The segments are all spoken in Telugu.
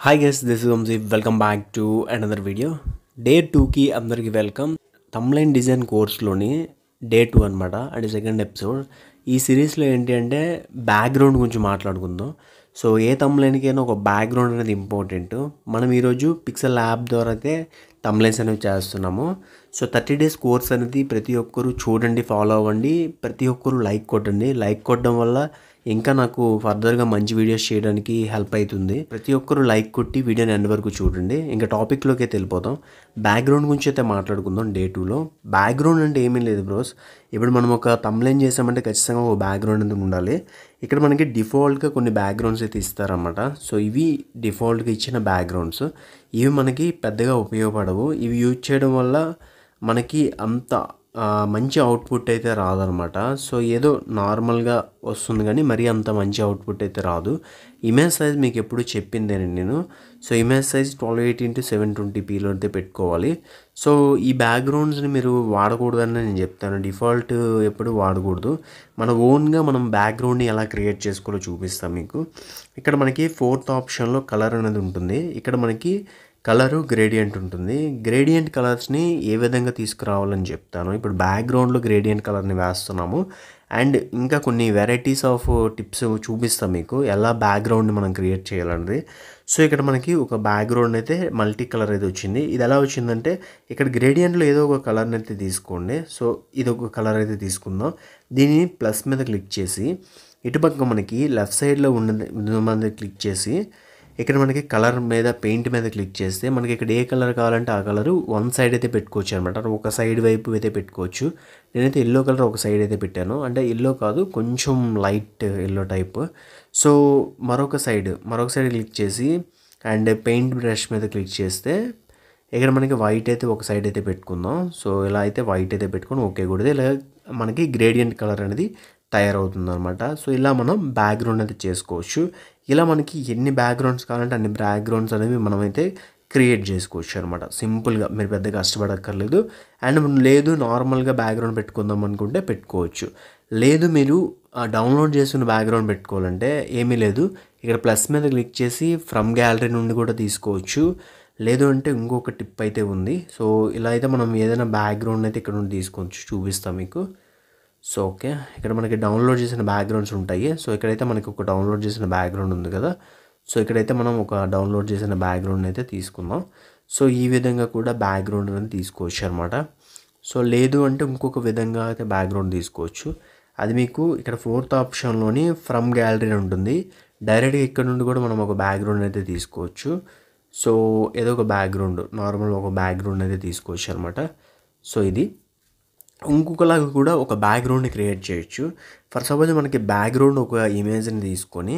Hi guys, this is Vamsee. Welcome back to another video. Day 2 की అందరికి వెల్కమ్. తమ్లైన్ డిజైన్ కోర్స్లోని Day 2 అనమాట. And second episode. ఈ సిరీస్లో ఏంటి అంటే బ్యాక్గ్రౌండ్ గురించి మాట్లాడుకుందాం. సో ఏ తమ్లైన్కైనా ఒక బ్యాక్గ్రౌండ్ అనేది ఇంపార్టెంట్. మనం ఈరోజు పిక్సెల్ యాప్ ద్వారా అయితే తమ్లైన్స్ అనేవి చేస్తున్నాము. సో 30 days కోర్స్ అనేది ప్రతి ఒక్కరు చూడండి, ఫాలో అవ్వండి. ప్రతి ఒక్కరు లైక్ కొట్టండి. లైక్ కొట్టడం వల్ల ఇంకా నాకు ఫర్దర్గా మంచి వీడియోస్ చేయడానికి హెల్ప్ అవుతుంది. ప్రతి ఒక్కరు లైక్ కొట్టి వీడియోని ఎండ్ వరకు చూడండి. ఇంకా టాపిక్లోకి అయితే వెళ్ళిపోతాం. బ్యాక్గ్రౌండ్ గురించి అయితే మాట్లాడుకుందాం. Day 2లో బ్యాక్గ్రౌండ్ అంటే ఏమీ లేదు బ్రోస్. ఇప్పుడు మనం ఒక తమ్లైన్ చేసామంటే ఖచ్చితంగా ఒక బ్యాక్గ్రౌండ్ అనేది ఉండాలి. ఇక్కడ మనకి డిఫాల్ట్గా కొన్ని బ్యాక్గ్రౌండ్స్ అయితే ఇస్తారన్నమాట. సో ఇవి డిఫాల్ట్గా ఇచ్చిన బ్యాక్గ్రౌండ్స్. ఇవి మనకి పెద్దగా ఉపయోగపడవు. ఇవి యూజ్ చేయడం వల్ల మనకి అంత మంచి అవుట్పుట్ అయితే రాదనమాట. సో ఏదో నార్మల్గా వస్తుంది కానీ మరీ అంత మంచి అవుట్పుట్ అయితే రాదు. ఇమేజ్ సైజ్ మీకు ఎప్పుడు చెప్పిందేనండి నేను. సో ఇమేజ్ సైజ్ 1280x720pలో అయితే పెట్టుకోవాలి. సో ఈ బ్యాక్గ్రౌండ్స్ని మీరు వాడకూడదని నేను చెప్తాను. డిఫాల్ట్ ఎప్పుడు వాడకూడదు. మన ఓన్గా మనం బ్యాక్గ్రౌండ్ని ఎలా క్రియేట్ చేసుకోవాలో చూపిస్తాం మీకు. ఇక్కడ మనకి 4th ఆప్షన్లో కలర్ అనేది ఉంటుంది. ఇక్కడ మనకి కలరు గ్రేడియంట్ ఉంటుంది. గ్రేడియంట్ కలర్స్ని ఏ విధంగా తీసుకురావాలని చెప్తాను. ఇప్పుడు బ్యాక్గ్రౌండ్లో గ్రేడియంట్ కలర్ని వేస్తున్నాము. అండ్ ఇంకా కొన్ని వెరైటీస్ ఆఫ్ టిప్స్ చూపిస్తాం మీకు ఎలా బ్యాక్గ్రౌండ్ని మనం క్రియేట్ చేయాలన్నది. సో ఇక్కడ మనకి ఒక బ్యాక్గ్రౌండ్ అయితే మల్టీ కలర్ అయితే వచ్చింది. ఇది ఎలా వచ్చిందంటే ఇక్కడ గ్రేడియంట్లో ఏదో ఒక కలర్ని అయితే తీసుకోండి. సో ఇది ఒక కలర్ అయితే తీసుకుందాం. దీన్ని ప్లస్ మీద క్లిక్ చేసి ఇటుపక్క మనకి లెఫ్ట్ సైడ్లో ఉన్న క్లిక్ చేసి ఇక్కడ మనకి కలర్ మీద పెయింట్ మీద క్లిక్ చేస్తే మనకి ఇక్కడ ఏ కలర్ కావాలంటే ఆ కలరు వన్ సైడ్ అయితే పెట్టుకోవచ్చు అనమాట. ఒక సైడ్ వైపు అయితే పెట్టుకోవచ్చు. నేనైతే ఎల్లో కలర్ ఒక సైడ్ అయితే పెట్టాను. అంటే ఎల్లో కాదు, కొంచెం లైట్ ఎల్లో టైప్. సో మరొక సైడ్ క్లిక్ చేసి అండ్ పెయింట్ బ్రష్ మీద క్లిక్ చేస్తే ఇక్కడ మనకి వైట్ అయితే ఒక సైడ్ అయితే పెట్టుకుందాం. సో ఇలా అయితే వైట్ అయితే పెట్టుకొని ఓకే కూడా ఇలా మనకి గ్రేడియంట్ కలర్ అనేది తయారవుతుంది అనమాట. సో ఇలా మనం బ్యాక్గ్రౌండ్ అయితే చేసుకోవచ్చు. ఇలా మనకి ఎన్ని బ్యాక్గ్రౌండ్స్ కావాలంటే అన్ని బ్యాక్గ్రౌండ్స్ అనేవి మనమైతే క్రియేట్ చేసుకోవచ్చు అనమాట. సింపుల్గా మీరు పెద్ద కష్టపడక్కర్లేదు. అండ్ లేదు నార్మల్గా బ్యాక్గ్రౌండ్ పెట్టుకుందాం అనుకుంటే పెట్టుకోవచ్చు. లేదు మీరు డౌన్లోడ్ చేసుకున్న బ్యాక్గ్రౌండ్ పెట్టుకోవాలంటే ఏమీ లేదు. ఇక్కడ ప్లస్ మీద క్లిక్ చేసి ఫ్రమ్ గ్యాలరీ నుండి కూడా తీసుకోవచ్చు. లేదు అంటే ఇంకొక టిప్ అయితే ఉంది. సో ఇలా అయితే మనం ఏదైనా బ్యాక్గ్రౌండ్ అయితే ఇక్కడ నుండి తీసుకోవచ్చు. చూపిస్తాం మీకు. సో ఓకే, ఇక్కడ మనకి డౌన్లోడ్ చేసిన బ్యాక్గ్రౌండ్స్ ఉంటాయి. సో ఇక్కడైతే మనకి ఒక డౌన్లోడ్ చేసిన బ్యాక్గ్రౌండ్ ఉంది కదా. సో ఇక్కడైతే మనం ఒక డౌన్లోడ్ చేసిన బ్యాక్గ్రౌండ్ అయితే తీసుకుందాం. సో ఈ విధంగా కూడా బ్యాక్గ్రౌండ్ అనేది తీసుకోవచ్చు అనమాట. సో లేదు అంటే ఇంకొక విధంగా అయితే బ్యాక్గ్రౌండ్ తీసుకోవచ్చు. అది మీకు ఇక్కడ 4th ఆప్షన్లోని ఫ్రమ్ గ్యాలరీ ఉంటుంది. డైరెక్ట్గా ఇక్కడ నుండి కూడా మనం ఒక బ్యాక్గ్రౌండ్ అయితే తీసుకోవచ్చు. సో ఏదో ఒక బ్యాక్గ్రౌండ్ నార్మల్ ఒక బ్యాక్గ్రౌండ్ అయితే తీసుకోవచ్చు అనమాట. సో ఇది ఇంకొకలాగా కూడా ఒక బ్యాక్గ్రౌండ్ని క్రియేట్ చేయొచ్చు. ఫర్ సపోజ్ మనకి బ్యాక్గ్రౌండ్ ఒక ఇమేజ్ని తీసుకొని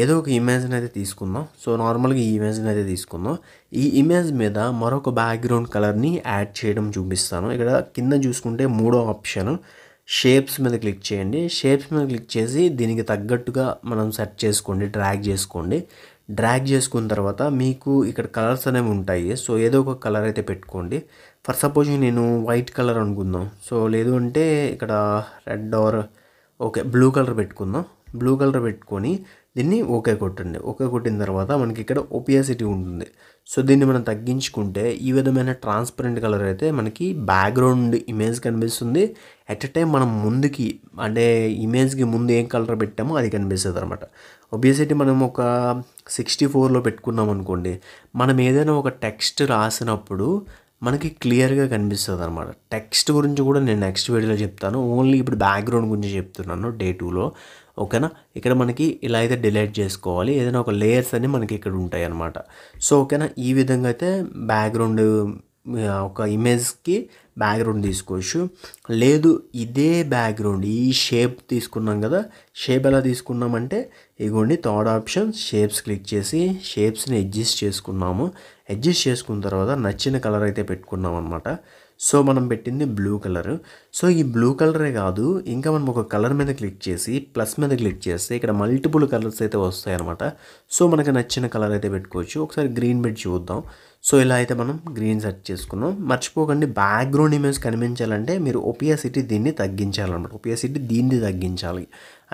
ఏదో ఒక ఇమేజ్ని అయితే తీసుకుందాం. సో నార్మల్గా ఈ ఇమేజ్ని అయితే తీసుకుందాం. ఈ ఇమేజ్ మీద మరొక బ్యాక్గ్రౌండ్ కలర్ని యాడ్ చేయడం చూపిస్తాను. ఇక్కడ కింద చూసుకుంటే 3వ ఆప్షన్ షేప్స్ మీద క్లిక్ చేయండి. షేప్స్ మీద క్లిక్ చేసి దీనికి తగ్గట్టుగా మనం సెట్ చేసుకోండి, డ్రాగ్ చేసుకోండి. డ్రాగ్ చేసుకున్న తర్వాత మీకు ఇక్కడ కలర్స్ అనేవి ఉంటాయి. సో ఏదో ఒక కలర్ అయితే పెట్టుకోండి. ఫర్ సపోజ్ నేను వైట్ కలర్ అనుకుందాం. సో లేదు అంటే ఇక్కడ red or okay blue colour పెట్టుకుందాం. బ్లూ కలర్ పెట్టుకొని దీన్ని ఓకే కొట్టండి. ఓకే కొట్టిన తర్వాత మనకి ఇక్కడ ఒపియాసిటీ ఉంటుంది. సో దీన్ని మనం తగ్గించుకుంటే ఈ విధమైన ట్రాన్స్పరెంట్ కలర్ అయితే మనకి బ్యాక్గ్రౌండ్ ఇమేజ్ కనిపిస్తుంది. ఎట్ ఎ టైం మనం ముందుకి అంటే ఇమేజ్కి ముందు ఏం కలర్ పెట్టామో అది కనిపిస్తుంది అనమాట. ఒబియాసిటీ మనం ఒక 64లో పెట్టుకున్నాం అనుకోండి, మనం ఏదైనా ఒక టెక్స్ట్ రాసినప్పుడు మనకి క్లియర్గా కనిపిస్తుంది అనమాట. టెక్స్ట్ గురించి కూడా నేను నెక్స్ట్ వీడియోలో చెప్తాను. ఓన్లీ ఇప్పుడు బ్యాక్గ్రౌండ్ గురించి చెప్తున్నాను Day 2లో. ఓకేనా, ఇక్కడ మనకి ఇలా అయితే డిలీట్ చేసుకోవాలి. ఏదైనా ఒక లేయర్స్ అని మనకి ఇక్కడ ఉంటాయి అన్నమాట. సో ఓకేనా, ఈ విధంగా అయితే బ్యాక్గ్రౌండ్ ఒక ఇమేజ్కి బ్యాక్గ్రౌండ్ తీసుకోవచ్చు. లేదు ఇదే బ్యాక్గ్రౌండ్ ఈ షేప్ తీసుకున్నాం కదా. షేప్ ఎలా తీసుకున్నామంటే ఇగోండి 3rd ఆప్షన్ షేప్స్ క్లిక్ చేసి షేప్స్ని అడ్జస్ట్ చేసుకున్నాము. అడ్జస్ట్ చేసుకున్న తర్వాత నచ్చిన కలర్ అయితే పెట్టుకున్నాం అనమాట. సో మనం పెట్టింది బ్లూ కలర్. సో ఈ బ్లూ కలరే కాదు, ఇంకా మనం ఒక కలర్ మీద క్లిక్ చేసి ప్లస్ మీద క్లిక్ చేస్తే ఇక్కడ మల్టిపుల్ కలర్స్ అయితే వస్తాయి అనమాట. సో మనకు నచ్చిన కలర్ అయితే పెట్టుకోవచ్చు. ఒకసారి గ్రీన్ పెట్టి చూద్దాం. సో ఇలా అయితే మనం గ్రీన్ సెట్ చేసుకున్నాం. మర్చిపోకండి బ్యాక్గ్రౌండ్ ఇమేజ్ కనిపించాలంటే మీరు ఒపియాసిటీ దీన్ని తగ్గించాలన్నమాట. ఒపియాసిటీ దీన్ని తగ్గించాలి.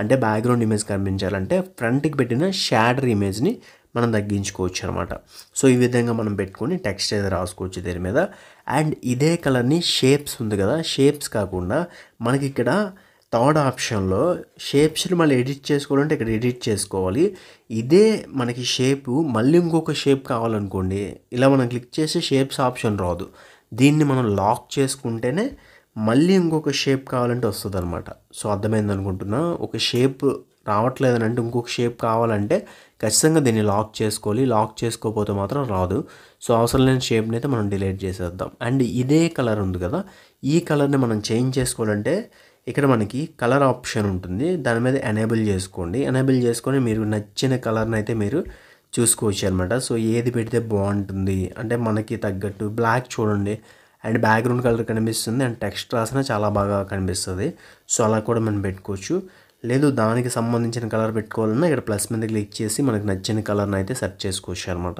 అంటే బ్యాక్గ్రౌండ్ ఇమేజ్ కనిపించాలంటే ఫ్రంట్కి పెట్టిన షాడర్ ఇమేజ్ని మనం తగ్గించుకోవచ్చు అనమాట. సో ఈ విధంగా మనం పెట్టుకొని టెక్స్ట్ అయితే రాసుకోవచ్చు దీని మీద. అండ్ ఇదే కలర్ని షేప్స్ ఉంది కదా, షేప్స్ కాకుండా మనకి ఇక్కడ థర్డ్ ఆప్షన్లో షేప్స్ని మళ్ళీ ఎడిట్ చేసుకోవాలంటే ఇక్కడ ఎడిట్ చేసుకోవాలి. ఇదే మనకి షేపు మళ్ళీ ఇంకొక షేప్ కావాలనుకోండి, ఇలా మనం క్లిక్ చేసి షేప్స్ ఆప్షన్ రాదు. దీన్ని మనం లాక్ చేసుకుంటేనే మళ్ళీ ఇంకొక షేప్ కావాలంటే వస్తుంది అనమాట. సో అర్థమైంది అనుకుంటున్నా. ఒక షేప్ రావట్లేదని అంటే ఇంకొక షేప్ కావాలంటే ఖచ్చితంగా దీన్ని లాక్ చేసుకోవాలి. లాక్ చేసుకోకపోతే మాత్రం రాదు. సో అవసరం లేని షేప్ని అయితే మనం డిలీట్ చేసేద్దాం. అండ్ ఇదే కలర్ ఉంది కదా, ఈ కలర్ని మనం చేంజ్ చేసుకోవాలంటే ఇక్కడ మనకి కలర్ ఆప్షన్ ఉంటుంది, దాని మీద ఎనేబుల్ చేసుకోండి. ఎనేబుల్ చేసుకొని మీరు నచ్చిన కలర్ని అయితే మీరు చూసుకోవచ్చు అనమాట. సో ఏది పెడితే బాగుంటుంది అంటే మనకి తగ్గట్టు బ్లాక్ చూడండి, అండ్ బ్యాక్గ్రౌండ్ కలర్ కనిపిస్తుంది, అండ్ టెక్స్ట్ రాసినా చాలా బాగా కనిపిస్తుంది. సో అలా కూడా మనం పెట్టుకోవచ్చు. లేదు దానికి సంబంధించిన కలర్ పెట్టుకోవాలన్నా ఇక్కడ ప్లస్ మీద క్లిక్ చేసి మనకు నచ్చిన కలర్ని అయితే సెర్చ్ చేసుకోవచ్చు అనమాట.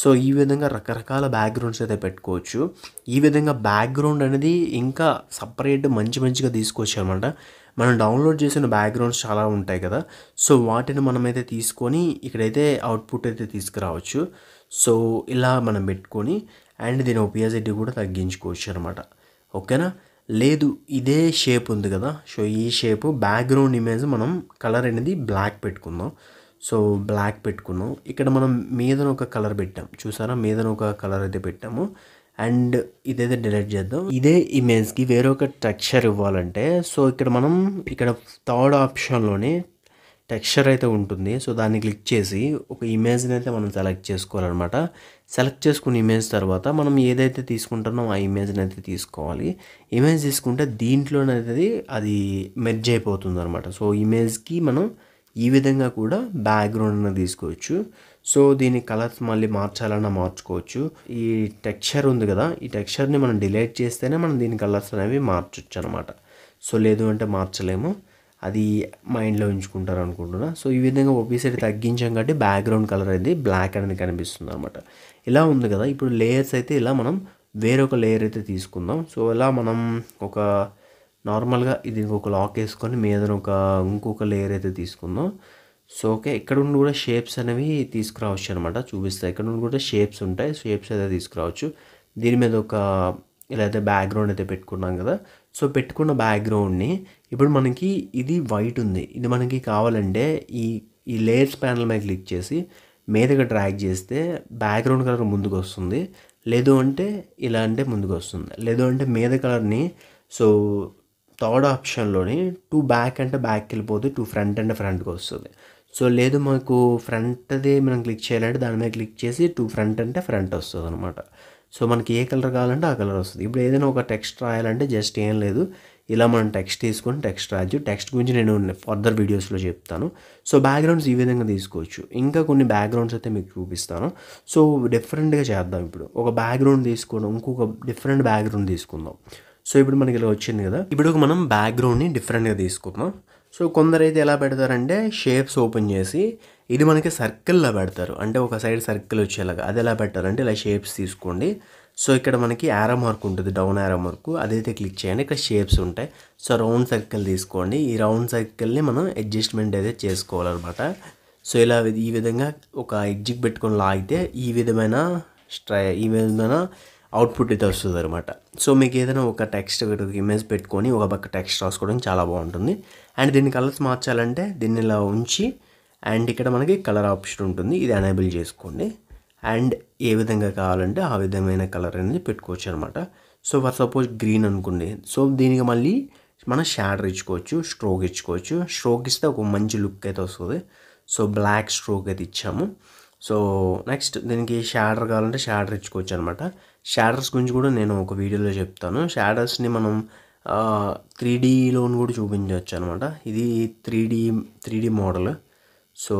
సో ఈ విధంగా రకరకాల బ్యాక్గ్రౌండ్స్ అయితే పెట్టుకోవచ్చు. ఈ విధంగా బ్యాక్గ్రౌండ్ అనేది ఇంకా సపరేట్ మంచిగా తీసుకోవచ్చు అనమాట. మనం డౌన్లోడ్ చేసిన బ్యాక్గ్రౌండ్స్ చాలా ఉంటాయి కదా, సో వాటిని మనమైతే తీసుకొని ఇక్కడైతే అవుట్పుట్ అయితే తీసుకురావచ్చు. సో ఇలా మనం పెట్టుకొని అండ్ దీని ఒపియాసిటీ కూడా తగ్గించుకోవచ్చు అనమాట. ఓకేనా. లేదు ఇదే షేప్ ఉంది కదా, సో ఈ షేపు బ్యాక్గ్రౌండ్ ఇమేజ్ మనం కలర్ అనేది బ్లాక్ పెట్టుకుందాం. సో బ్లాక్ పెట్టుకున్నాం. ఇక్కడ మనం మీదన ఒక కలర్ పెట్టాం చూసారా, మీదన ఒక కలర్ అయితే పెట్టాము. అండ్ ఇదైతే డిలీట్ చేద్దాం. ఇదే ఇమేజ్కి వేరొక టెక్స్చర్ ఇవ్వాలంటే సో ఇక్కడ థర్డ్ ఆప్షన్లోనే టెక్స్చర్ అయితే ఉంటుంది. సో దాన్ని క్లిక్ చేసి ఒక ఇమేజ్ని అయితే మనం సెలెక్ట్ చేసుకోవాలన్నమాట. సెలెక్ట్ చేసుకున్న ఇమేజ్ తర్వాత మనం ఏదైతే తీసుకుంటున్నామో ఆ ఇమేజ్ని అయితే తీసుకోవాలి. ఇమేజ్ తీసుకుంటే దీంట్లోనైతే అది మెర్జ్ అయిపోతుంది అనమాట. సో ఇమేజ్కి మనం ఈ విధంగా కూడా బ్యాక్గ్రౌండ్ అనేది తీసుకోవచ్చు. సో దీని కలర్స్ మళ్ళీ మార్చాలన్నా మార్చుకోవచ్చు. ఈ టెక్స్చర్ ఉంది కదా, ఈ టెక్స్చర్ని మనం డిలీట్ చేస్తేనే మనం దీని కలర్స్ అనేవి మార్చొచ్చు అనమాట. సో లేదు అంటే మార్చలేము, అది మైండ్లో ఉంచుకుంటారు అనుకుంటున్నా. సో ఈ విధంగా ఒబిసిటీ తగ్గించాం కాబట్టి బ్యాక్గ్రౌండ్ కలర్ అనేది బ్లాక్ అనేది కనిపిస్తుంది అనమాట. ఇలా ఉంది కదా. ఇప్పుడు లేయర్స్ అయితే ఇలా మనం వేరొక లేయర్ అయితే తీసుకుందాం. సో ఇలా మనం ఒక నార్మల్గా ఇది ఒక లాక్ వేసుకొని మీద ఇంకొక లేయర్ అయితే తీసుకుందాం. సో ఓకే, ఇక్కడ నుండి కూడా షేప్స్ అనేవి తీసుకురావచ్చు అనమాట. చూపిస్తాయి, ఇక్కడ నుండి కూడా షేప్స్ ఉంటాయి, షేప్స్ అయితే తీసుకురావచ్చు. దీని మీద ఇలా అయితే బ్యాక్గ్రౌండ్ అయితే పెట్టుకున్నాం కదా. సో పెట్టుకున్న బ్యాక్గ్రౌండ్ని ఇప్పుడు మనకి ఇది వైట్ ఉంది, ఇది మనకి కావాలంటే ఈ లేయర్స్ ప్యానల్ మీద క్లిక్ చేసి మీదగా డ్రాగ్ చేస్తే బ్యాక్గ్రౌండ్ కలర్ ముందుకు వస్తుంది. లేదు అంటే ఇలా అంటే ముందుకు వస్తుంది. లేదు అంటే మీద కలర్ని సో థర్డ్ ఆప్షన్లోని టు బ్యాక్ అంటే బ్యాక్కి వెళ్ళిపోతే టు ఫ్రంట్ అంటే ఫ్రంట్కి వస్తుంది. సో లేదు మనకు ఫ్రంట్ది మనం క్లిక్ చేయాలంటే దాని మీద క్లిక్ చేసి టు ఫ్రంట్ అంటే ఫ్రంట్ వస్తుంది అనమాట. సో మనకి ఏ కలర్ కావాలంటే ఆ కలర్ వస్తుంది. ఇప్పుడు ఏదైనా ఒక టెక్స్ట్ రాయాలంటే జస్ట్ ఏం లేదు, ఇలా మనం టెక్స్ట్ తీసుకొని టెక్స్ట్ రాయొచ్చు. టెక్స్ట్ గురించి నేను ఫర్దర్ వీడియోస్లో చెప్తాను. సో బ్యాక్గ్రౌండ్స్ ఈ విధంగా తీసుకోవచ్చు. ఇంకా కొన్ని బ్యాక్గ్రౌండ్స్ అయితే మీకు చూపిస్తాను. సో డిఫరెంట్గా చేద్దాం. ఇప్పుడు ఒక బ్యాక్గ్రౌండ్ తీసుకుందాం, ఇంకొక డిఫరెంట్ బ్యాక్గ్రౌండ్ తీసుకుందాం. సో ఇప్పుడు మనకి ఇలా వచ్చింది కదా, ఇప్పుడు మనం బ్యాక్గ్రౌండ్ని డిఫరెంట్గా తీసుకుందాం. సో కొందరైతే ఎలా పెడతారంటే షేప్స్ ఓపెన్ చేసి ఇది మనకి సర్కిల్లో పెడతారు, అంటే ఒక సైడ్ సర్కిల్ వచ్చేలాగా. అది ఎలా పెట్టారంటే ఇలా షేప్స్ తీసుకోండి. సో ఇక్కడ మనకి యారో మార్క్ ఉంటుంది, డౌన్ యారో మార్క్, అదైతే క్లిక్ చేయండి. ఇక్కడ షేప్స్ ఉంటాయి. సో రౌండ్ సర్కిల్ తీసుకోండి. ఈ రౌండ్ సర్కిల్ని మనం అడ్జస్ట్మెంట్ అయితే చేసుకోవాలన్నమాట. సో ఇలా ఈ విధంగా ఒక ఎడ్జ్కి పెట్టుకొని లాగితే ఈ విధమైన అవుట్పుట్ అయితే వస్తుంది అనమాట. సో మీకు ఏదైనా ఒక టెక్స్ట్ ఇమేజ్ పెట్టుకొని ఒక పక్క టెక్స్ట్ రాసుకోవడానికి చాలా బాగుంటుంది. అండ్ దీన్ని కలర్స్ మార్చాలంటే దీన్ని ఇలా ఉంచి అండ్ ఇక్కడ మనకి కలర్ ఆప్షన్ ఉంటుంది, ఇది ఎనేబుల్ చేసుకోండి. అండ్ ఏ విధంగా కావాలంటే ఆ విధమైన కలర్ అనేది పెట్టుకోవచ్చు అనమాట. సో ఫర్ సపోజ్ గ్రీన్ అనుకోండి. సో దీనికి మళ్ళీ మనం షాడర్ ఇచ్చుకోవచ్చు, స్ట్రోక్ ఇచ్చుకోవచ్చు. స్ట్రోక్ ఇస్తే ఒక మంచి లుక్ అయితే వస్తుంది. సో బ్లాక్ స్ట్రోక్ అయితే ఇచ్చాము. సో నెక్స్ట్ దీనికి షాడర్ కావాలంటే షాడర్ ఇచ్చుకోవచ్చు అనమాట. షాడర్స్ గురించి కూడా నేను ఒక వీడియోలో చెప్తాను. షాడర్స్ని మనం 3Dలోను కూడా చూపించవచ్చు అనమాట. ఇది 3D మోడల్. సో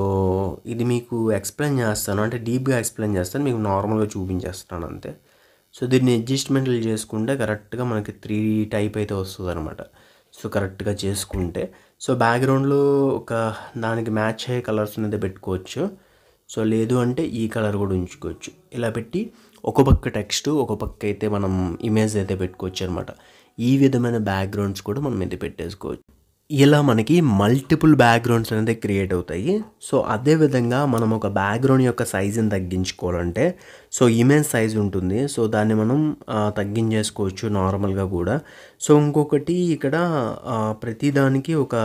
ఇది మీకు ఎక్స్ప్లెయిన్ చేస్తాను, అంటే డీప్గా ఎక్స్ప్లెయిన్ చేస్తాను, మీకు నార్మల్గా చూపించేస్తాను అంతే. సో దీన్ని అడ్జస్ట్మెంట్లు చేసుకుంటే కరెక్ట్గా మనకి 3D టైప్ అయితే వస్తుంది అనమాట. సో కరెక్ట్గా చేసుకుంటే సో బ్యాక్గ్రౌండ్లో ఒక దానికి మ్యాచ్ అయ్యే కలర్స్ అనేది పెట్టుకోవచ్చు. సో లేదు అంటే ఈ కలర్ కూడా ఉంచుకోవచ్చు. ఇలా పెట్టి ఒక పక్క టెక్స్ట్, ఒక పక్క అయితే మనం ఇమేజ్ అయితే పెట్టుకోవచ్చు అనమాట. ఈ విధమైన బ్యాక్గ్రౌండ్స్ కూడా మనం అయితే పెట్టేసుకోవచ్చు. ఇలా మనకి మల్టిపుల్ బ్యాక్గ్రౌండ్స్ అనేది క్రియేట్ అవుతాయి. సో అదేవిధంగా మనం ఒక బ్యాక్గ్రౌండ్ యొక్క సైజుని తగ్గించుకోవాలంటే సో ఇమేజ్ సైజ్ ఉంటుంది. సో దాన్ని మనం తగ్గించేసుకోవచ్చు నార్మల్గా కూడా. సో ఇంకొకటి ఇక్కడ ప్రతిదానికి ఒక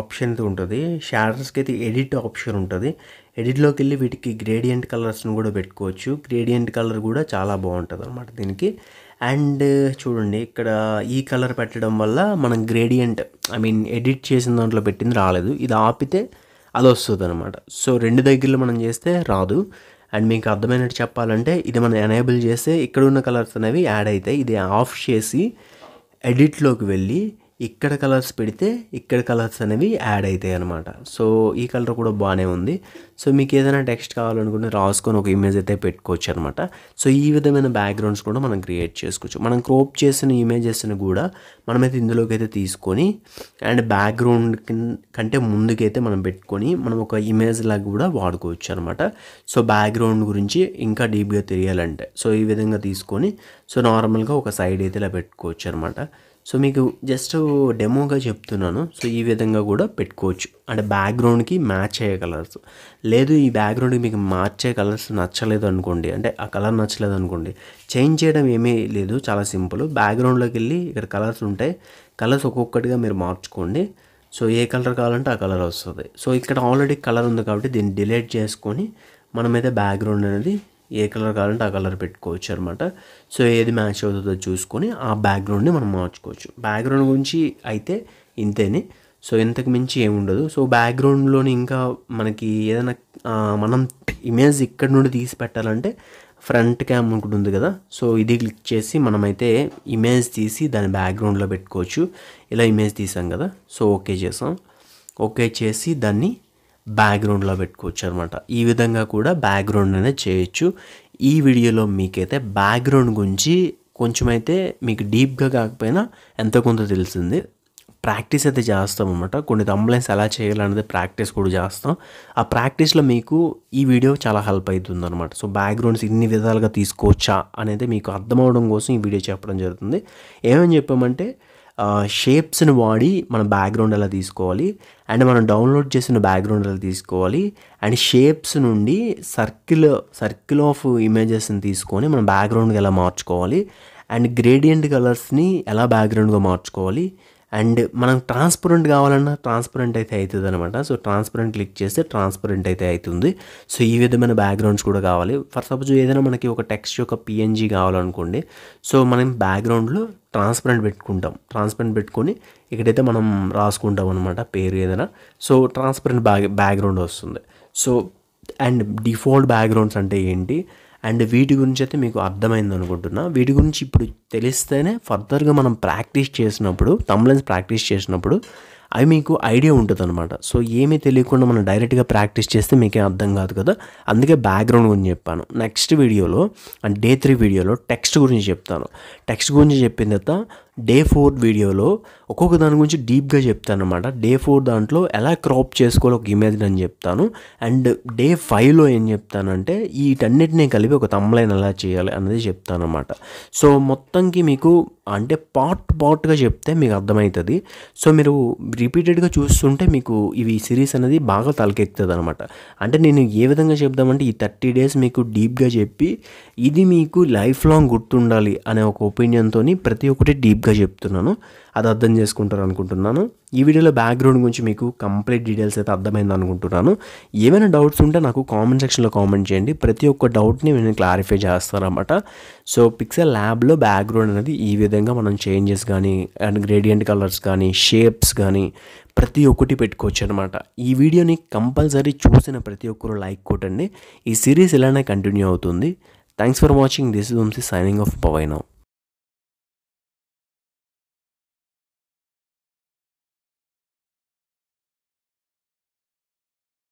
ఆప్షన్ అయితే ఉంటుంది. షాడర్స్కి అయితే ఎడిట్ ఆప్షన్ ఉంటుంది. ఎడిట్లోకి వెళ్ళి వీటికి గ్రేడియంట్ కలర్స్ని కూడా పెట్టుకోవచ్చు. గ్రేడియంట్ కలర్ కూడా చాలా బాగుంటుంది అనమాట దీనికి. అండ్ చూడండి ఇక్కడ ఈ కలర్ పెట్టడం వల్ల మనం గ్రేడియంట్ ఎడిట్ చేసిన దాంట్లో పెట్టింది రాలేదు. ఇది ఆపితే అది వస్తుంది అనమాట. సో రెండు దగ్గరలో మనం చేస్తే రాదు. అండ్ మీకు అర్థమైనట్టు చెప్పాలంటే ఇది మనం ఎనేబుల్ చేస్తే ఇక్కడ ఉన్న కలర్స్ అనేవి యాడ్ అవుతాయి. ఇది ఆఫ్ చేసి ఎడిట్లోకి వెళ్ళి ఇక్కడ కలర్స్ పెడితే ఇక్కడ కలర్స్ అనేవి యాడ్ అవుతాయి అనమాట. సో ఈ కలర్ కూడా బాగానే ఉంది. సో మీకు ఏదైనా టెక్స్ట్ కావాలనుకుంటే రాసుకొని ఒక ఇమేజ్ అయితే పెట్టుకోవచ్చు అనమాట. సో ఈ విధమైన బ్యాక్గ్రౌండ్స్ కూడా మనం క్రియేట్ చేసుకోవచ్చు. మనం క్రోప్ చేసిన ఇమేజెస్ని కూడా మనమైతే ఇందులోకి అయితే తీసుకొని అండ్ బ్యాక్గ్రౌండ్ కంటే ముందుకైతే మనం పెట్టుకొని మనం ఒక ఇమేజ్ లాగా కూడా వాడుకోవచ్చు అనమాట. సో బ్యాక్గ్రౌండ్ గురించి ఇంకా డీప్గా తెలియాలంటే సో ఈ విధంగా తీసుకొని సో నార్మల్గా ఒక సైడ్ అయితే ఇలా పెట్టుకోవచ్చు అనమాట. సో మీకు జస్ట్ డెమోగా చెప్తున్నాను. సో ఈ విధంగా కూడా పెట్టుకోవచ్చు. అంటే బ్యాక్గ్రౌండ్కి మ్యాచ్ అయ్యే కలర్స్. లేదు ఈ బ్యాక్గ్రౌండ్కి మీకు మార్చే కలర్స్ నచ్చలేదు అనుకోండి, అంటే ఆ కలర్ నచ్చలేదు అనుకోండి, చేంజ్ చేయడం ఏమీ లేదు, చాలా సింపుల్. బ్యాక్గ్రౌండ్లోకి వెళ్ళి ఇక్కడ కలర్స్ ఉంటాయి. కలర్స్ ఒక్కొక్కటిగా మీరు మార్చుకోండి. సో ఏ కలర్ కావాలంటే ఆ కలర్ వస్తుంది. సో ఇక్కడ ఆల్రెడీ కలర్ ఉంది కాబట్టి దీన్ని డిలీట్ చేసుకొని మనమైతే బ్యాక్గ్రౌండ్ అనేది ఏ కలర్ కావాలంటే ఆ కలర్ పెట్టుకోవచ్చు అనమాట. సో ఏది మ్యాచ్ అవుతుందో చూసుకొని ఆ బ్యాక్గ్రౌండ్ని మనం మార్చుకోవచ్చు. బ్యాక్గ్రౌండ్ గురించి అయితే ఇంతేని. సో ఇంతకు మించి ఏముండదు. సో బ్యాక్గ్రౌండ్లోని ఇంకా మనకి ఏదైనా మనం ఇమేజ్ ఇక్కడ నుండి తీసి పెట్టాలంటే ఫ్రంట్ క్యామ్ ఉంటుంది కదా, సో ఇది క్లిక్ చేసి మనమైతే ఇమేజ్ తీసి దాని బ్యాక్గ్రౌండ్లో పెట్టుకోవచ్చు. ఇలా ఇమేజ్ తీసాం కదా, సో ఓకే చేసాం. ఓకే చేసి దాన్ని బ్యాక్గ్రౌండ్లో పెట్టుకోవచ్చు అనమాట. ఈ విధంగా కూడా బ్యాక్గ్రౌండ్ అనేది చేయొచ్చు. ఈ వీడియోలో మీకైతే బ్యాక్గ్రౌండ్ గురించి కొంచెం అయితే మీకు డీప్గా కాకపోయినా ఎంతో కొంత తెలిసింది. ప్రాక్టీస్ అయితే చేస్తాం అనమాట. కొన్ని థంబ్నెయిల్స్ ఎలా చేయాలనేది ప్రాక్టీస్ కూడా చేస్తాం. ఆ ప్రాక్టీస్లో మీకు ఈ వీడియో చాలా హెల్ప్ అవుతుంది అనమాట. సో బ్యాక్గ్రౌండ్స్ ఇన్ని విధాలుగా తీసుకోవచ్చా అనేది మీకు అర్థమవడం కోసం ఈ వీడియో చెప్పడం జరుగుతుంది. ఏమని చెప్పామంటే షేప్స్ని వాడి మన బ్యాక్గ్రౌండ్ ఎలా తీసుకోవాలి, అండ్ మనం డౌన్లోడ్ చేసిన బ్యాక్గ్రౌండ్ ఎలా తీసుకోవాలి, అండ్ షేప్స్ నుండి సర్కిల్ ఆఫ్ ఇమేజెస్ని తీసుకొని మనం బ్యాక్గ్రౌండ్కి ఎలా మార్చుకోవాలి, అండ్ గ్రేడియంట్ కలర్స్ని ఎలా బ్యాక్గ్రౌండ్గా మార్చుకోవాలి, అండ్ మనం ట్రాన్స్పరెంట్ కావాలన్నా ట్రాన్స్పరెంట్ అయితే అవుతుంది అనమాట. సో ట్రాన్స్పరెంట్ క్లిక్ చేస్తే ట్రాన్స్పరెంట్ అయితే అవుతుంది. సో ఈ విధమైన బ్యాక్గ్రౌండ్స్ కూడా కావాలి. ఫర్ సపోజ్ ఏదైనా మనకి ఒక టెక్స్ట్ యొక్క పిఎన్జీ కావాలనుకోండి, సో మనం బ్యాక్గ్రౌండ్లో ట్రాన్స్పరెంట్ పెట్టుకొని ఇక్కడైతే మనం రాసుకుంటాం అనమాట పేరు ఏదైనా. సో ట్రాన్స్పరెంట్ బ్యాక్గ్రౌండ్ వస్తుంది. సో అండ్ డిఫాల్ట్ బ్యాక్గ్రౌండ్స్ అంటే ఏంటి అండ్ వీటి గురించి అయితే మీకు అర్థమైంది అనుకుంటున్నా. వీటి గురించి ఇప్పుడు తెలిస్తేనే ఫర్దర్గా మనం థంబ్నెయిల్స్ ప్రాక్టీస్ చేసినప్పుడు అవి మీకు ఐడియా ఉంటుంది అనమాట. సో ఏమీ తెలియకుండా మనం డైరెక్ట్గా ప్రాక్టీస్ చేస్తే మీకే అర్థం కాదు కదా, అందుకే బ్యాక్గ్రౌండ్ గురించి చెప్పాను. నెక్స్ట్ వీడియోలో అండ్ Day 3 వీడియోలో టెక్స్ట్ గురించి చెప్తాను. టెక్స్ట్ గురించి చెప్పిన తర్వాత Day 4 వీడియోలో ఒక్కొక్క దాని గురించి డీప్గా చెప్తాను అనమాట. Day 4 దాంట్లో ఎలా క్రాప్ చేసుకోవాలో ఒక ఇమేజ్ అని చెప్తాను. అండ్ Day 5లో ఏం చెప్తానంటే వీటన్నిటినీ కలిపి ఒక థంబ్నెయిల్ ఎలా చేయాలి అనేది చెప్తాను అనమాట. సో మొత్తంకి మీకు అంటే పార్ట్గా చెప్తే మీకు అర్థమవుతుంది. సో మీరు రిపీటెడ్గా చూస్తుంటే మీకు ఇవి సిరీస్ అనేది బాగా తలకెక్కుతుంది అనమాట. అంటే నేను ఏ విధంగా చెప్దామంటే ఈ 30 days మీకు డీప్గా చెప్పి ఇది మీకు లైఫ్ లాంగ్ గుర్తుండాలి అనే ఒక ఒపీనియన్తో ప్రతి ఒక్కటి డీప్గా చెప్తున్నాను. అది అర్థం చేసుకుంటారు అనుకుంటున్నాను. ఈ వీడియోలో బ్యాక్గ్రౌండ్ గురించి మీకు కంప్లీట్ డీటెయిల్స్ అయితే అర్థమైంది అనుకుంటున్నాను. ఏమైనా డౌట్స్ ఉంటే నాకు కామెంట్ సెక్షన్లో కామెంట్ చేయండి. ప్రతి ఒక్క డౌట్ని నేను క్లారిఫై చేస్తాను అనమాట. సో పిక్సెల్ ల్యాబ్లో బ్యాక్గ్రౌండ్ అనేది ఈ విధంగా మనం చేంజెస్ కానీ అండ్ గ్రేడియంట్ కలర్స్ కానీ షేప్స్ కానీ ప్రతి ఒక్కటి పెట్టుకోవచ్చు అనమాట. ఈ వీడియోని కంపల్సరీ చూసిన ప్రతి ఒక్కరు లైక్ కొట్టండి. ఈ సిరీస్ ఇలానే కంటిన్యూ అవుతుంది. Thanks for watching. This is Vamsi signing off. Bye now.